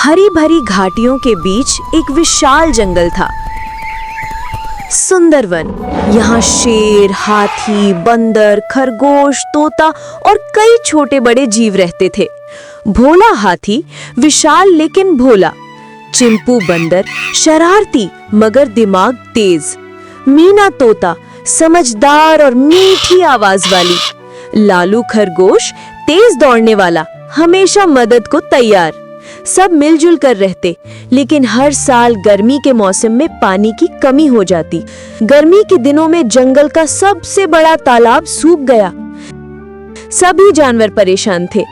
हरी भरी घाटियों के बीच एक विशाल जंगल था। सुंदर वन। यहाँ शेर, हाथी, बंदर, खरगोश, तोता और कई छोटे बड़े जीव रहते थे। भोला हाथी विशाल लेकिन भोला, चिंपू बंदर शरारती मगर दिमाग तेज, मीना तोता समझदार और मीठी आवाज वाली, लालू खरगोश तेज दौड़ने वाला, हमेशा मदद को तैयार। सब मिलजुल कर रहते, लेकिन हर साल गर्मी के मौसम में पानी की कमी हो जाती। गर्मी के दिनों में जंगल का सबसे बड़ा तालाब सूख गया। सभी जानवर परेशान थे।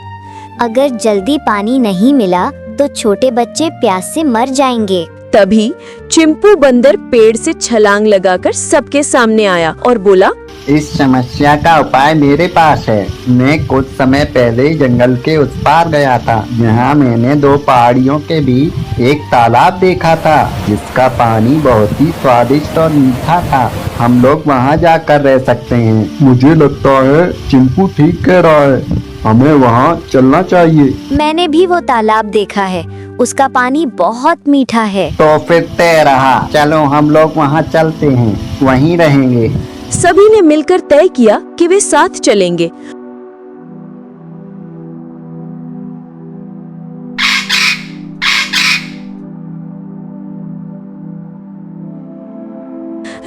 अगर जल्दी पानी नहीं मिला तो छोटे बच्चे प्यास से मर जाएंगे। तभी चिंपू बंदर पेड़ से छलांग लगाकर सबके सामने आया और बोला, इस समस्या का उपाय मेरे पास है। मैं कुछ समय पहले जंगल के उस पार गया था। यहाँ मैंने दो पहाड़ियों के बीच एक तालाब देखा था, जिसका पानी बहुत ही स्वादिष्ट और मीठा था। हम लोग वहाँ जाकर रह सकते हैं। मुझे लगता है चिंपू ठीक कह रहा है, हमें वहाँ चलना चाहिए। मैंने भी वो तालाब देखा है, उसका पानी बहुत मीठा है। तो फिर तय रहा, चलो हम लोग वहाँ चलते हैं, वहीं रहेंगे। सभी ने मिलकर तय किया कि वे साथ चलेंगे।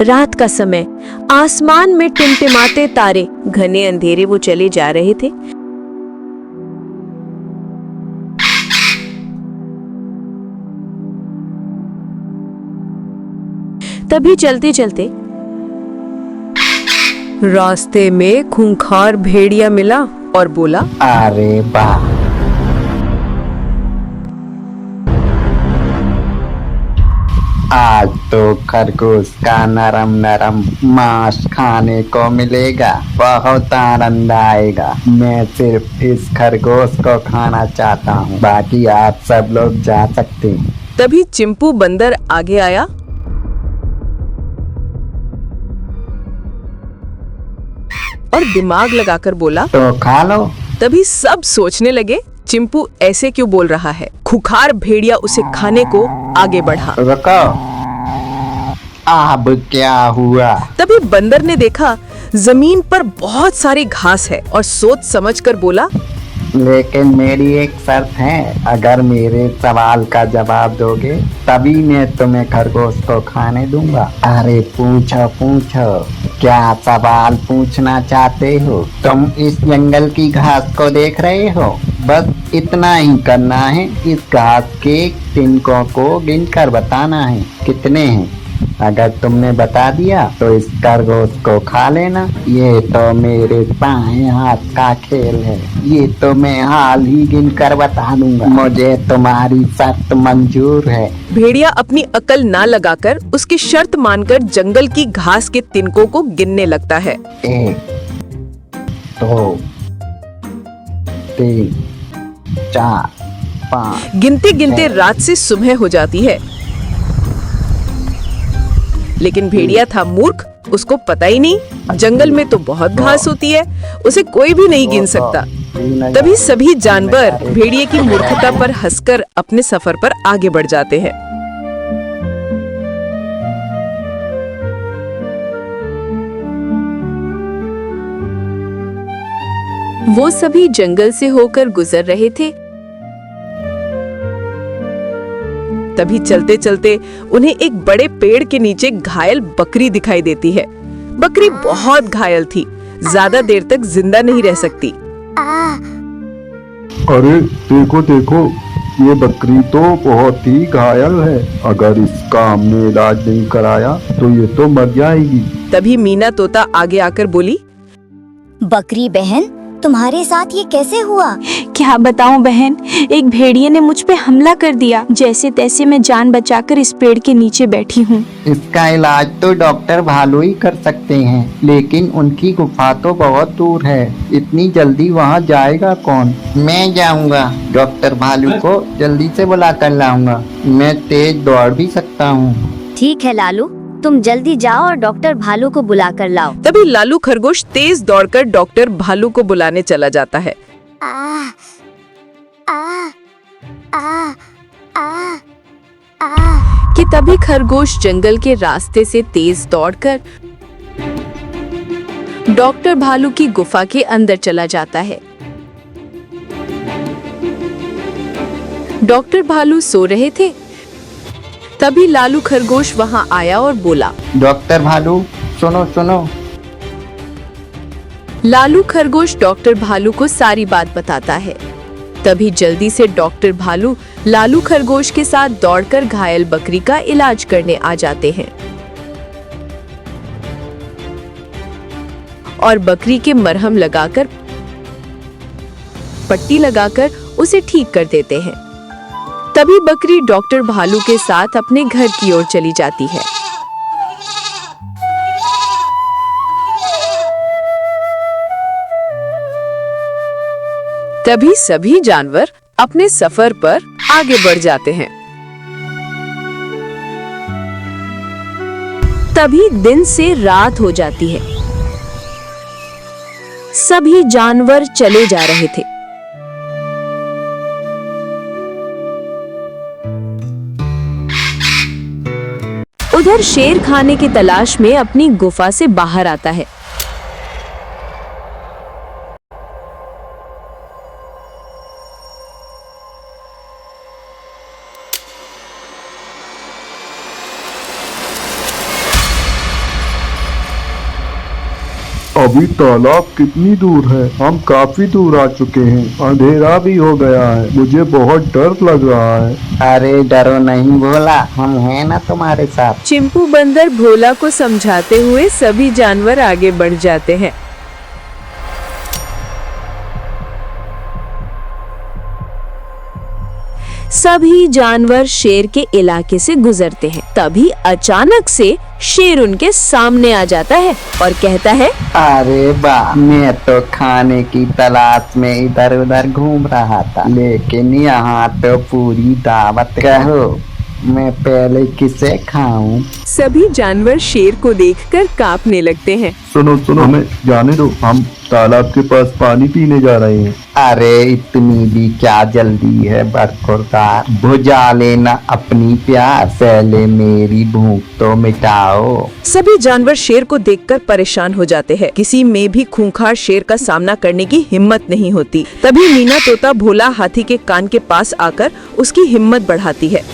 रात का समय, आसमान में टिमटिमाते तारे, घने अंधेरे वो चले जा रहे थे। तभी चलते चलते रास्ते में खूंखार भेड़िया मिला और बोला, अरे वाह, आज तो खरगोश का नरम नरम मांस खाने को मिलेगा। बहुत आनंद आएगा। मैं सिर्फ इस खरगोश को खाना चाहता हूँ, बाकी आप सब लोग जा सकते हैं। तभी चिंपू बंदर आगे आया और दिमाग लगाकर बोला, तो खा लो। तभी सब सोचने लगे, चिंपू ऐसे क्यों बोल रहा है। खुखार भेड़िया उसे खाने को आगे बढ़ा। रुको, अब क्या हुआ? तभी बंदर ने देखा जमीन पर बहुत सारी घास है और सोच समझकर बोला, लेकिन मेरी एक शर्त है, अगर मेरे सवाल का जवाब दोगे तभी मैं तुम्हें खरगोश को खाने दूंगा। अरे पूछो पूछो, क्या सवाल पूछना चाहते हो? तुम इस जंगल की घास को देख रहे हो, बस इतना ही करना है। इस घास के तिनकों को गिनकर बताना है कितने हैं। अगर तुमने बता दिया तो इस खरगोश को खा लेना। ये तो मेरे बाएं हाथ का खेल है, ये तो मैं हाल ही गिनकर बता दूंगा। मुझे तुम्हारी शर्त मंजूर है। भेड़िया अपनी अकल ना लगाकर उसकी शर्त मानकर जंगल की घास के तिनकों को गिनने लगता है। 1 2 3 4 5। गिनते गिनते रात से सुबह हो जाती है, लेकिन भेड़िया था मूर्ख, उसको पता ही नहीं जंगल में तो बहुत घास होती है, उसे कोई भी नहीं गिन सकता। तभी सभी जानवर भेड़िए की मूर्खता पर हंसकर अपने सफर पर आगे बढ़ जाते हैं। वो सभी जंगल से होकर गुजर रहे थे। तभी चलते चलते उन्हें एक बड़े पेड़ के नीचे घायल बकरी दिखाई देती है। बकरी बहुत घायल थी, ज्यादा देर तक जिंदा नहीं रह सकती। अरे देखो देखो, ये बकरी तो बहुत ही घायल है। अगर इसका हमने इलाज नहीं कराया तो ये तो मर जाएगी। तभी मीना तोता आगे आकर बोली, बकरी बहन, तुम्हारे साथ ये कैसे हुआ? क्या बताऊं बहन, एक भेड़िए ने मुझ पे हमला कर दिया। जैसे तैसे मैं जान बचाकर इस पेड़ के नीचे बैठी हूँ। इसका इलाज तो डॉक्टर भालू ही कर सकते हैं, लेकिन उनकी गुफा तो बहुत दूर है। इतनी जल्दी वहाँ जाएगा कौन? मैं जाऊँगा, डॉक्टर भालू को जल्दी से बुला कर लाऊंगा। मैं तेज दौड़ भी सकता हूँ। ठीक है लालू, तुम जल्दी जाओ और डॉक्टर भालू को बुला कर लाओ। तभी लालू खरगोश तेज दौड़कर डॉक्टर भालू को बुलाने चला जाता है। आ, आ, आ, कि तभी खरगोश जंगल के रास्ते से तेज दौड़कर डॉक्टर भालू की गुफा के अंदर चला जाता है। डॉक्टर भालू सो रहे थे। तभी लालू खरगोश वहां आया और बोला, डॉक्टर भालू सुनो सुनो। लालू खरगोश डॉक्टर भालू को सारी बात बताता है। तभी जल्दी से डॉक्टर भालू लालू खरगोश के साथ दौड़कर घायल बकरी का इलाज करने आ जाते हैं और बकरी के मरहम लगाकर पट्टी लगाकर उसे ठीक कर देते हैं। तभी बकरी डॉक्टर भालू के साथ अपने घर की ओर चली जाती है। तभी सभी जानवर अपने सफर पर आगे बढ़ जाते हैं। तभी दिन से रात हो जाती है। सभी जानवर चले जा रहे थे। उधर शेर खाने की तलाश में अपनी गुफा से बाहर आता है। अभी तालाब कितनी दूर है? हम काफी दूर आ चुके हैं। अंधेरा भी हो गया है। मुझे बहुत डर लग रहा है। अरे डरो नहीं भोला, हम हैं ना तुम्हारे साथ। चिंपू बंदर भोला को समझाते हुए सभी जानवर आगे बढ़ जाते हैं। सभी जानवर शेर के इलाके से गुजरते हैं। तभी अचानक से शेर उनके सामने आ जाता है और कहता है, अरे वाह, मैं तो खाने की तलाश में इधर उधर घूम रहा था, लेकिन यहाँ तो पूरी दावत। कहो मैं पहले किसे खाऊं? सभी जानवर शेर को देखकर कांपने लगते हैं। सुनो सुनो, हमें जाने दो। हम तालाब के पास पानी पीने जा रहे हैं। अरे इतनी भी क्या जल्दी है बरखुरदार, बुझा लेना अपनी प्यास, पहले मेरी भूख तो मिटाओ। सभी जानवर शेर को देखकर परेशान हो जाते हैं। किसी में भी खूंखार शेर का सामना करने की हिम्मत नहीं होती। तभी मीना तोता भोला हाथी के कान के पास आकर उसकी हिम्मत बढ़ाती है।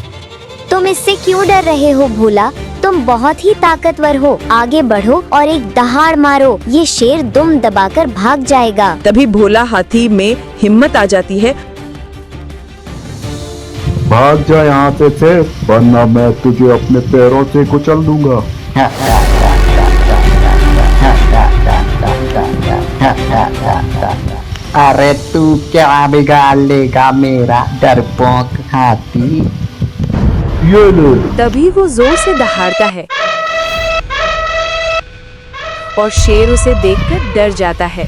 तुम इससे क्यों डर रहे हो भोला? तुम बहुत ही ताकतवर हो। आगे बढ़ो और एक दहाड़ मारो, ये शेर दुम दबाकर भाग जाएगा। तभी भोला हाथी में हिम्मत आ जाती है। भाग जा यहाँ से शेर, वरना मैं तुझे अपने पैरों से कुचल दूंगा। अरे तू क्या बिगाड़ लेगा मेरा डरपोक हाथी। ये ले। तभी वो जोर से दहाड़ता है और शेर उसे देखकर डर जाता है।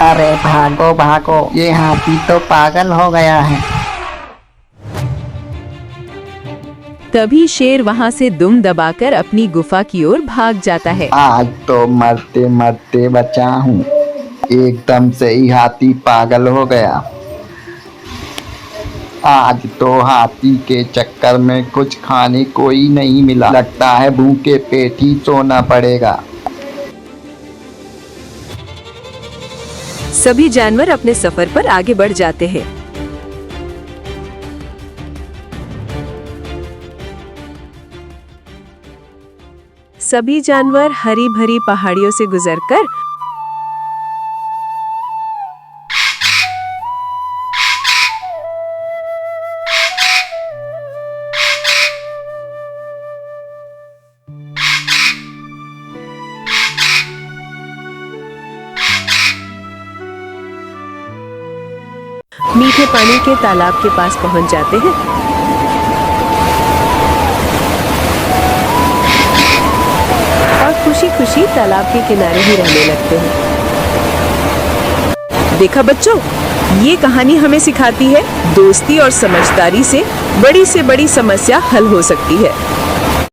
अरे भागो भागो, ये हाथी तो पागल हो गया है। तभी शेर वहां से दुम दबाकर अपनी गुफा की ओर भाग जाता है। आज तो मरते मरते बचा हूँ, एकदम से ही हाथी पागल हो गया। आज तो हाथी के चक्कर में कुछ खाने को ही नहीं मिला, लगता है भूखे पेट ही सोना पड़ेगा। सभी जानवर अपने सफर पर आगे बढ़ जाते हैं। सभी जानवर हरी भरी पहाड़ियों से गुजरकर मीठे पानी के तालाब के पास पहुंच जाते हैं। और खुशी खुशी तालाब के किनारे ही रहने लगते हैं। देखा बच्चों, ये कहानी हमें सिखाती है दोस्ती और समझदारी से बड़ी समस्या हल हो सकती है।